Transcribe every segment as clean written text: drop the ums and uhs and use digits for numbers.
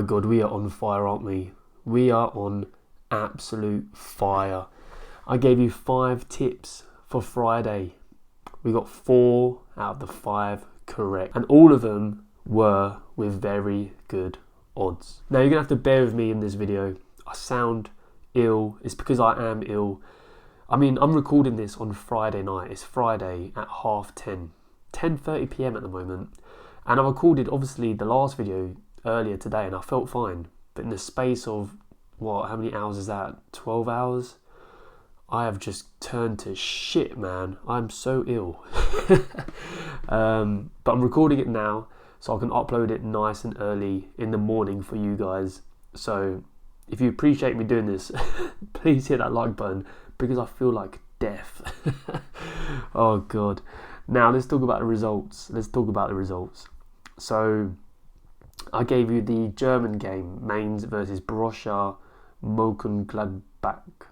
my God, we are on fire, aren't we? We are on absolute fire. I gave you 5 tips for Friday. We got 4 out of the 5 correct. And all of them were with very good odds. Now, you're going to have to bear with me in this video. I sound ill. It's because I am ill. I mean, I'm recording this on Friday night. It's Friday at 10:30, 10:30 p.m. at the moment. And I recorded, obviously, the last video earlier today and I felt fine. But in the space of, what, how many hours is that? 12 hours? I have just turned to shit, man. I'm so ill. But I'm recording it now so I can upload it nice and early in the morning for you guys. So if you appreciate me doing this, please hit that like button because I feel like death. Oh God. Now let's talk about the results. So I gave you the German game, Mainz versus Borussia Mönchengladbach.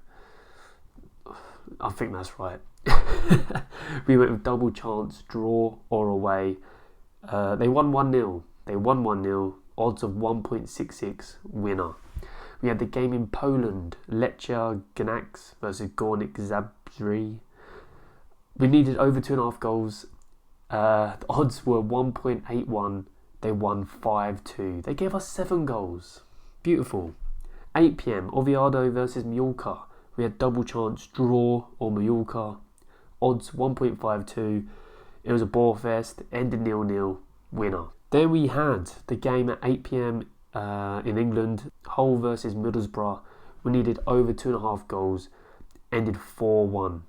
I think that's right. We went with double chance, draw or away. They won 1-0. Odds of 1.66 winner. We had the game in Poland, Lechia Gdańsk versus Górnik Zabrze. We needed over 2.5 goals. The odds were 1.81. They won 5-2. They gave us 7 goals. Beautiful. 8 p.m. Oviedo versus Mallorca. We had double chance, draw or Mallorca. Odds 1.52. It was a ball fest. Ended 0-0. Winner. Then we had the game at 8 p.m. In England. Hull versus Middlesbrough. We needed over 2.5 goals. Ended 4-1.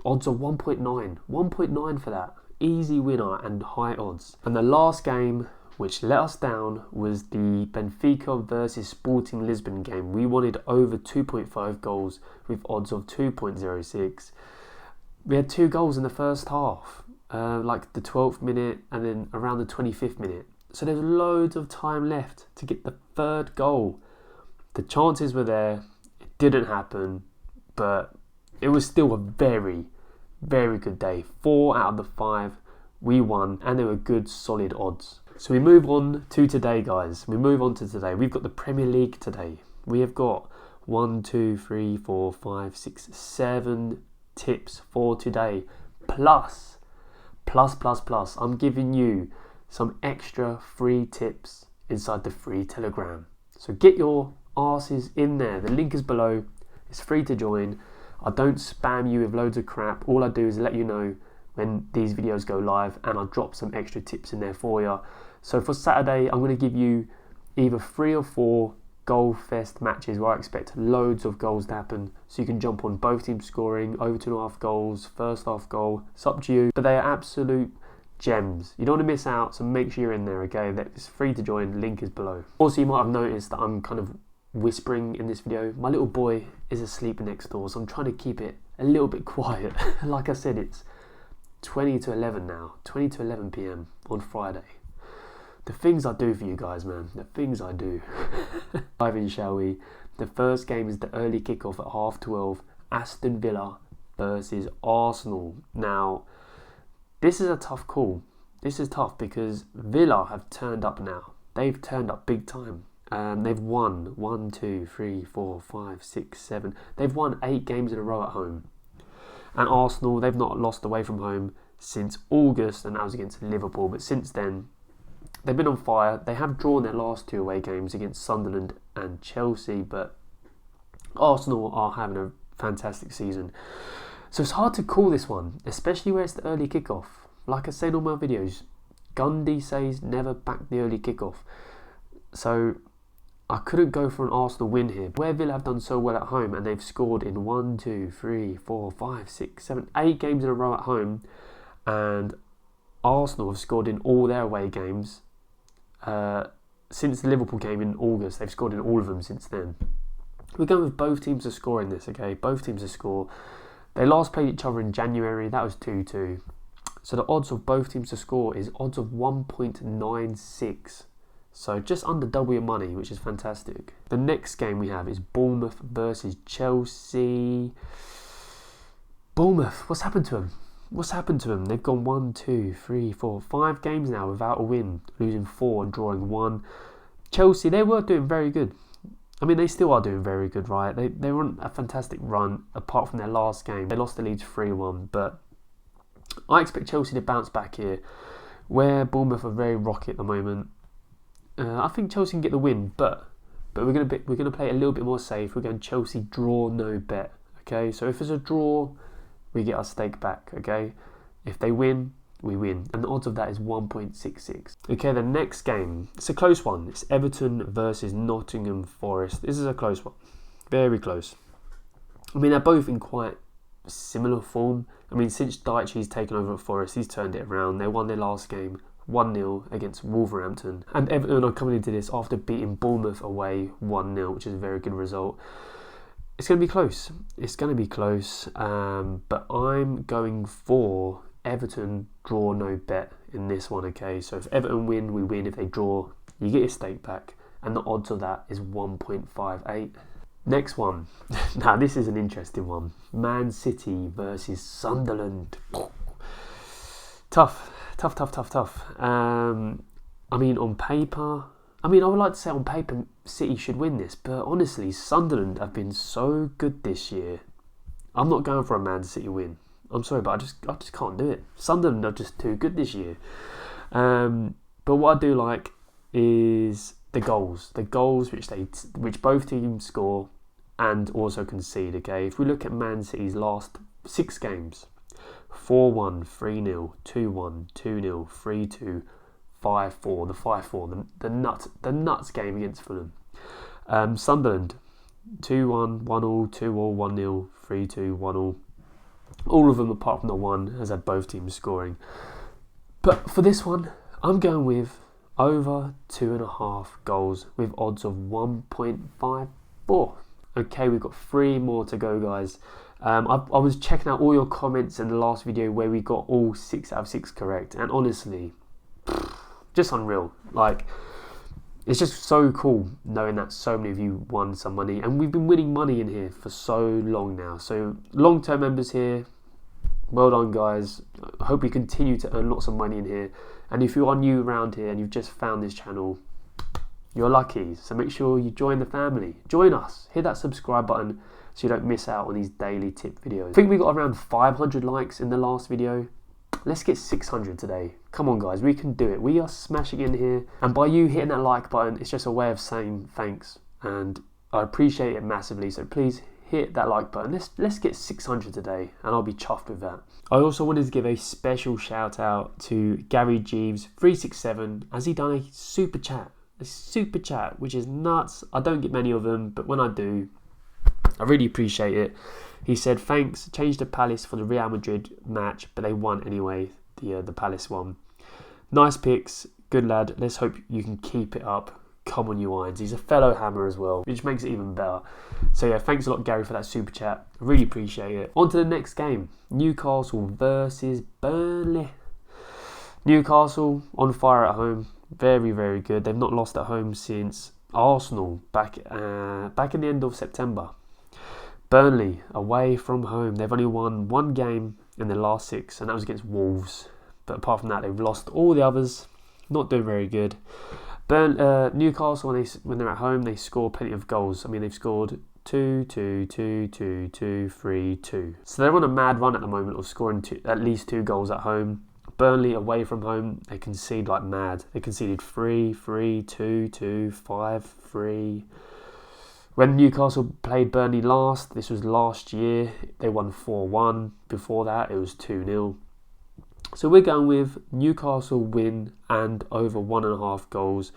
Odds are 1.9. 1.9 for that. Easy winner and high odds. And the last game which let us down was the Benfica versus Sporting Lisbon game. We wanted over 2.5 goals with odds of 2.06. We had 2 goals in the first half, like the 12th minute and then around the 25th minute. So there's loads of time left to get the 3rd goal. The chances were there. It didn't happen, but it was still a very, very good day. 4 out of the 5 we won, and they were good, solid odds. So we move on to today, guys. We've got the Premier League today. We have got 1, 2, 3, 4, 5, 6, 7 tips for today. Plus. I'm giving you some extra free tips inside the free Telegram. So get your asses in there. The link is below. It's free to join. I don't spam you with loads of crap. All I do is let you know when these videos go live, and I'll drop some extra tips in there for you. So for Saturday, I'm going to give you either 3 or 4 goal fest matches where I expect loads of goals to happen. So you can jump on both teams scoring, over 2.5 goals, first half goal. It's up to you. But they are absolute gems. You don't want to miss out, so make sure you're in there, okay? It's free to join. Link is below. Also, you might have noticed that I'm kind of whispering in this video. My little boy is asleep next door, so I'm trying to keep it a little bit quiet. Like I said, it's 20 to 11 now. 20 to 11 p.m. on Friday. The things I do for you guys, man. The things I do. Dive in, shall we? The first game is the early kickoff at 12:30. Aston Villa versus Arsenal. Now, this is a tough call. This is tough because Villa have turned up now. They've turned up big time. They've won 1, 2, 3, 4, 5, 6, 7. They've won 8 games in a row at home. And Arsenal, they've not lost away from home since August, and that was against Liverpool. But since then, they've been on fire. They have drawn their last 2 away games against Sunderland and Chelsea, but Arsenal are having a fantastic season. So it's hard to call this one, especially where it's the early kickoff. Like I said in all my videos, Gundy says never back the early kickoff. So I couldn't go for an Arsenal win here. Where Villa have done so well at home, and they've scored in 1, 2, 3, 4, 5, 6, 7, 8 games in a row at home, and Arsenal have scored in all their away games since the Liverpool game in August. They've scored in all of them since then. We're going with both teams to score in this, okay? Both teams to score. They last played each other in January. That was 2-2. So the odds of both teams to score is odds of 1.96. So just under double your money, which is fantastic. The next game we have is Bournemouth versus Chelsea. Bournemouth, what's happened to them? They've gone 1, 2, 3, 4, 5 games now without a win, losing 4 and drawing 1. Chelsea, they were doing very good. I mean, they still are doing very good, right? They were on a fantastic run, apart from their last game. They lost the Leeds 3-1, but I expect Chelsea to bounce back here, where Bournemouth are very rocky at the moment. I think Chelsea can get the win, but we're gonna play a little bit more safe. We're going Chelsea draw, no bet. Okay, so if it's a draw, we get our stake back. Okay, if they win, we win, and the odds of that is 1.66. Okay, the next game, it's a close one. It's Everton versus Nottingham Forest. This is a close one, very close. I mean, they're both in quite similar form. I mean, since Dyche's taken over at Forest, he's turned it around. They won their last game 1-0 against Wolverhampton, and Everton are coming into this after beating Bournemouth away 1-0, which is a very good result. It's going to be close. It's going to be close, but I'm going for Everton draw, no bet in this one. Okay, so if Everton win, we win. If they draw, you get your stake back, and the odds of that is 1.58. Next one. Now this is an interesting one. Man City versus Sunderland. Tough. I mean, on paper, I would like to say on paper City should win this, but honestly, Sunderland have been so good this year. I'm not going for a Man City win. I'm sorry, but I just can't do it. Sunderland are just too good this year. But what I do like is the goals which both teams score and also concede. Okay, if we look at Man City's last 6 games, 4-1, 3-0, 2-1, 2-0, 3-2, 5-4. The 5-4, the nuts game against Fulham. Sunderland, 2-1, 1-0, 2-0, 1-0, 3-2, 1-0. All of them apart from the one has had both teams scoring. But for this one, I'm going with over 2.5 goals with odds of 1.54. Okay, we've got 3 more to go, guys. I was checking out all your comments in the last video where we got all 6 out of 6 correct, and honestly, just unreal. Like, it's just so cool knowing that so many of you won some money, and we've been winning money in here for so long now. So long-term members here, well done, guys. I hope we continue to earn lots of money in here. And if you are new around here and you've just found this channel, you're lucky. So make sure you join the family. Join us. Hit that subscribe button so you don't miss out on these daily tip videos. I think we got around 500 likes in the last video. Let's get 600 today. Come on, guys, we can do it. We are smashing in here, and by you hitting that like button, it's just a way of saying thanks, and I appreciate it massively. So please hit that like button. Let's get 600 today, and I'll be chuffed with that. I also wanted to give a special shout out to Gary Jeeves 367 as he done a super chat, which is nuts. I don't get many of them, but when I do, I really appreciate it. He said, thanks, changed the Palace for the Real Madrid match, but they won anyway, the Palace won. Nice picks, good lad. Let's hope you can keep it up. Come on, you Irons. He's a fellow hammer as well, which makes it even better. So yeah, thanks a lot, Gary, for that super chat. Really appreciate it. On to the next game. Newcastle versus Burnley. Newcastle on fire at home. Very, very good. They've not lost at home since Arsenal back in the end of September. Burnley, away from home, they've only won 1 game in their last 6, and that was against Wolves. But apart from that, they've lost all the others. Not doing very good. Newcastle, when they're at home, they score plenty of goals. I mean, they've scored 2, 2, 2, 2, 2, 3, 2. So they're on a mad run at the moment of scoring at least 2 goals at home. Burnley, away from home, they concede like mad. They conceded 3, 3, 2, 2, 5, 3... When Newcastle played Burnley last, this was last year, they won 4-1. Before that, it was 2-0. So we're going with Newcastle win and over 1.5 goals.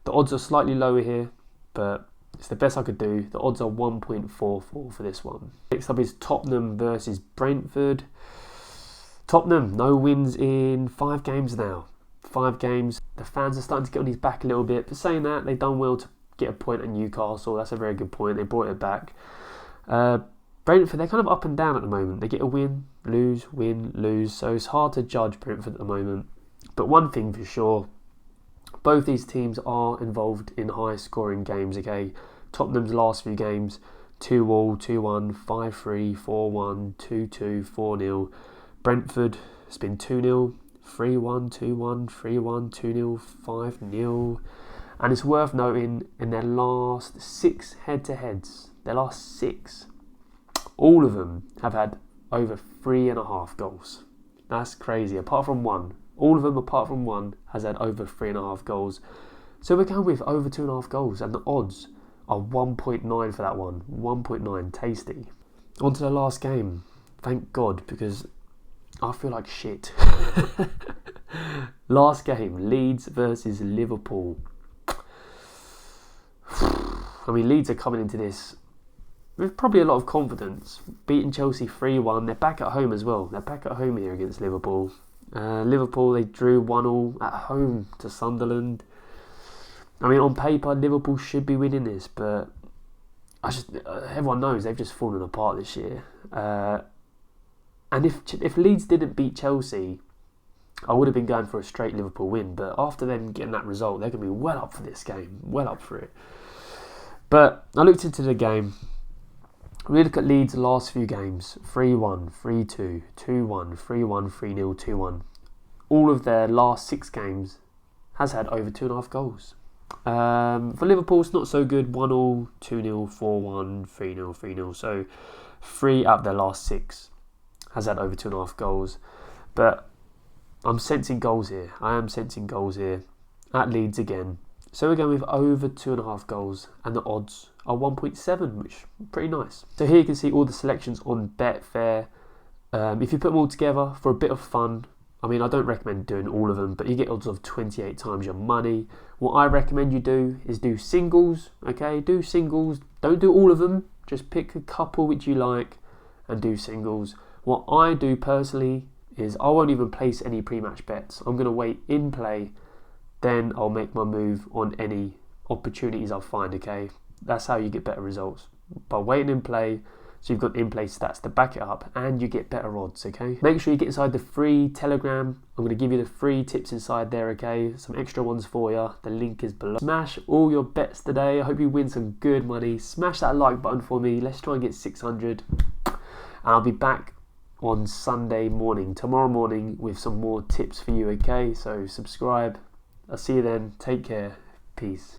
The odds are slightly lower here, but it's the best I could do. The odds are 1.44 for this one. Next up is Tottenham versus Brentford. Tottenham, no wins in 5 games now. 5 games. The fans are starting to get on his back a little bit, but saying that, they've done well to get a point at Newcastle. That's a very good point. They brought it back. Brentford, they're kind of up and down at the moment. They get a win, lose. So it's hard to judge Brentford at the moment. But one thing for sure, both these teams are involved in high scoring games. Okay, Tottenham's last few games, 2-2, 2-1, 5-3, 4-1, 2-2, 4-0. Brentford has been 2-0, 3-1, 2-1, 3-1, 2-0, 5-0. And it's worth noting, in their last 6 head-to-heads, their last 6, all of them have had over 3.5 goals. That's crazy. Apart from one. All of them, apart from one, has had over 3.5 goals. So we're going with over 2.5 goals. And the odds are 1.9 for that one. 1.9. Tasty. On to the last game. Thank God, because I feel like shit. Last game. Leeds versus Liverpool. I mean, Leeds are coming into this with probably a lot of confidence. Beating Chelsea 3-1. They're back at home as well. They're back at home here against Liverpool. Liverpool, they drew 1-1 at home to Sunderland. I mean, on paper, Liverpool should be winning this, but everyone knows they've just fallen apart this year. And if Leeds didn't beat Chelsea, I would have been going for a straight Liverpool win. But after them getting that result, they're going to be well up for this game. Well up for it. But I looked into the game. We look at Leeds' last few games. 3-1, 3-2, 2-1, 3-1, 3-0, 2-1. All of their last 6 games has had over 2.5 goals. For Liverpool, it's not so good. 1-0, 2-0, 4-1, 3-0, 3-0. So 3 out of their last 6 has had over 2.5 goals. But I'm sensing goals here. I am sensing goals here. At Leeds again. So we're going with over 2.5 goals, and the odds are 1.7, which is pretty nice. So here you can see all the selections on Betfair. If you put them all together for a bit of fun, I mean, I don't recommend doing all of them, but you get odds of 28 times your money. What I recommend you do is do singles, okay? Do singles. Don't do all of them. Just pick a couple which you like and do singles. What I do personally is I won't even place any pre-match bets. I'm going to wait in play. Then I'll make my move on any opportunities I find, okay? That's how you get better results. By waiting in play, so you've got in-play stats to back it up, and you get better odds, okay? Make sure you get inside the free Telegram. I'm going to give you the free tips inside there, okay? Some extra ones for you. The link is below. Smash all your bets today. I hope you win some good money. Smash that like button for me. Let's try and get 600. And I'll be back on Sunday morning, tomorrow morning, with some more tips for you, okay? So subscribe. I'll see you then. Take care. Peace.